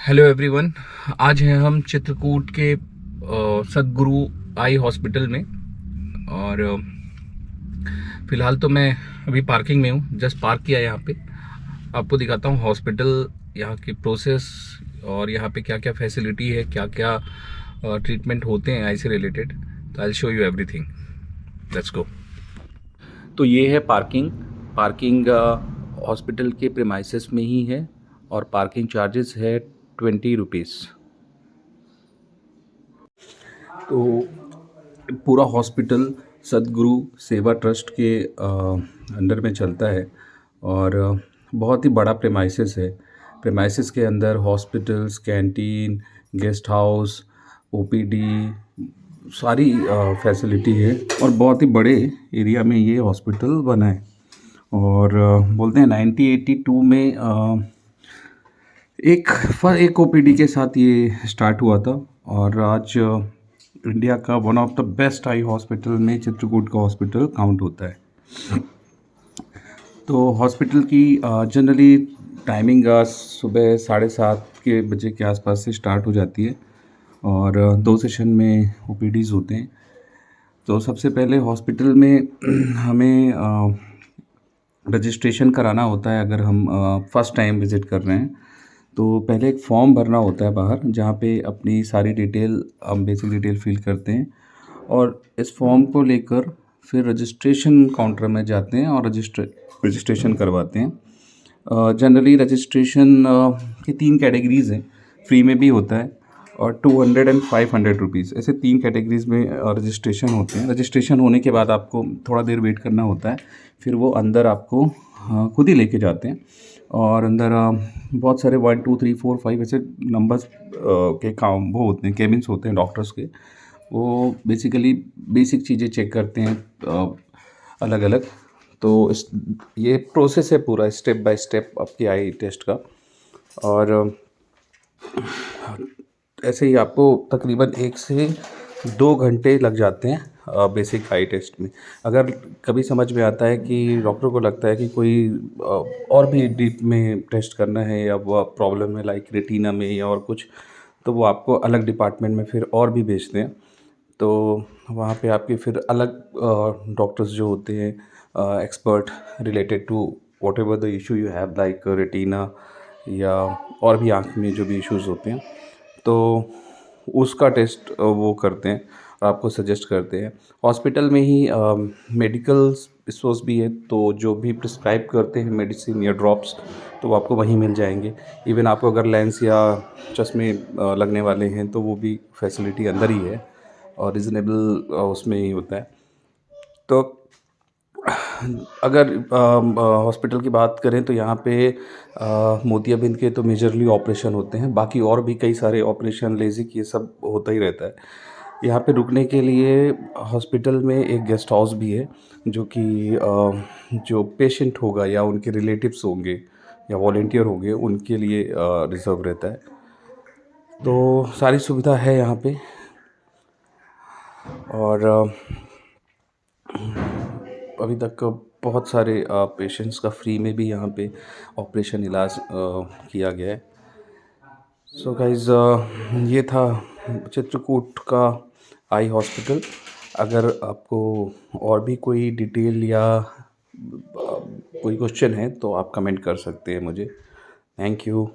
Hello everyone. आज हैं हम चित्रकूट के सद्गुरु आई हॉस्पिटल में। और फिलहाल तो मैं अभी पार्किंग में हूँ, जस्ट पार्क किया यहाँ पे। आपको दिखाता हूँ हॉस्पिटल, यहाँ की प्रोसेस और यहाँ पे क्या क्या फैसिलिटी है, क्या क्या ट्रीटमेंट होते हैं आई से रिलेटेड। तो I show you everything. Let's go. तो ये है पार्किंग हॉस्पिटल के प्रेमाइसेस में ही है और पार्किंग चार्जेस है 20 रुपीज़। तो पूरा हॉस्पिटल सद्गुरु सेवा ट्रस्ट के अंडर में चलता है और बहुत ही बड़ा प्रेमाइसेस है। प्रेमाइसेस के अंदर hospitals, canteen, guest house, OPD सारी फैसिलिटी है और बहुत ही बड़े एरिया में ये हॉस्पिटल बना है। और बोलते हैं 1982 में एक ओपीडी के साथ ये स्टार्ट हुआ था और आज इंडिया का one of the best eye hospital में चित्रकूट का हॉस्पिटल काउंट होता है। तो हॉस्पिटल की जनरली टाइमिंग सुबह 7:30 के बजे के आसपास से स्टार्ट हो जाती है और 2 सेशन में ओपीडीज़ होते हैं। तो सबसे पहले हॉस्पिटल में हमें रजिस्ट्रेशन कराना होता है। अगर हम फर्स्ट टाइम विज़िट कर रहे हैं तो पहले एक फॉर्म भरना होता है बाहर, जहाँ पे अपनी सारी डिटेल हम बेसिक डिटेल फिल करते हैं और इस फॉर्म को लेकर फिर रजिस्ट्रेशन काउंटर में जाते हैं और रजिस्ट्रेशन करवाते हैं। जनरली रजिस्ट्रेशन की 3 कैटेगरीज़ हैं, फ्री में भी होता है और 200 एंड 500 रुपीज़, ऐसे 3 कैटेगरीज़ में रजिस्ट्रेशन होते हैं। रजिस्ट्रेशन होने के बाद आपको थोड़ा देर वेट करना होता है, फिर वो अंदर आपको खुद ही लेके जाते हैं और अंदर बहुत सारे 1 2 3 4 5 ऐसे नंबर्स के काम वो होते हैं, केबिन्स होते हैं डॉक्टर्स के। वो बेसिकली बेसिक चीज़ें चेक करते हैं अलग अलग। तो ये प्रोसेस है पूरा स्टेप बाय स्टेप आपके आई टेस्ट का। और ऐसे ही आपको तकरीबन 1 से 2 घंटे लग जाते हैं बेसिक आई टेस्ट में। अगर कभी समझ में आता है कि डॉक्टर को लगता है कि कोई और भी डीप में टेस्ट करना है या वो प्रॉब्लम है लाइक रेटिना में या और कुछ, तो वो आपको अलग डिपार्टमेंट में फिर और भी भेजते हैं। तो वहाँ पे आपके फिर अलग डॉक्टर्स जो होते हैं expert related to whatever the issue you have like retina या और भी आँख में जो भी इश्यूज़ होते हैं, तो उसका टेस्ट वो करते हैं और आपको सजेस्ट करते हैं। हॉस्पिटल में ही मेडिकल स्टोर्स भी है, तो जो भी प्रिस्क्राइब करते हैं मेडिसिन या ड्रॉप्स, तो वो आपको वहीं मिल जाएंगे। इवन आपको अगर लेंस या चश्मे लगने वाले हैं तो वो भी फैसिलिटी अंदर ही है और रिजनेबल उसमें ही होता है। तो अगर हॉस्पिटल की बात करें तो यहाँ पे मोतियाबिंद के तो मेजरली ऑपरेशन होते हैं, बाकी और भी कई सारे ऑपरेशन, लेज़िक, ये सब होता ही रहता है। यहाँ पे रुकने के लिए हॉस्पिटल में एक गेस्ट हाउस भी है, जो कि जो पेशेंट होगा या उनके रिलेटिव्स होंगे या वॉलेंटियर होंगे उनके लिए रिज़र्व रहता है। तो सारी सुविधा है यहाँ पे। और अभी तक बहुत सारे पेशेंट्स का फ्री में भी यहाँ पे ऑपरेशन इलाज किया गया है। सो गाइज़, ये था चित्रकूट का आई हॉस्पिटल। अगर आपको और भी कोई डिटेल या कोई क्वेश्चन है तो आप कमेंट कर सकते हैं मुझे। Thank you.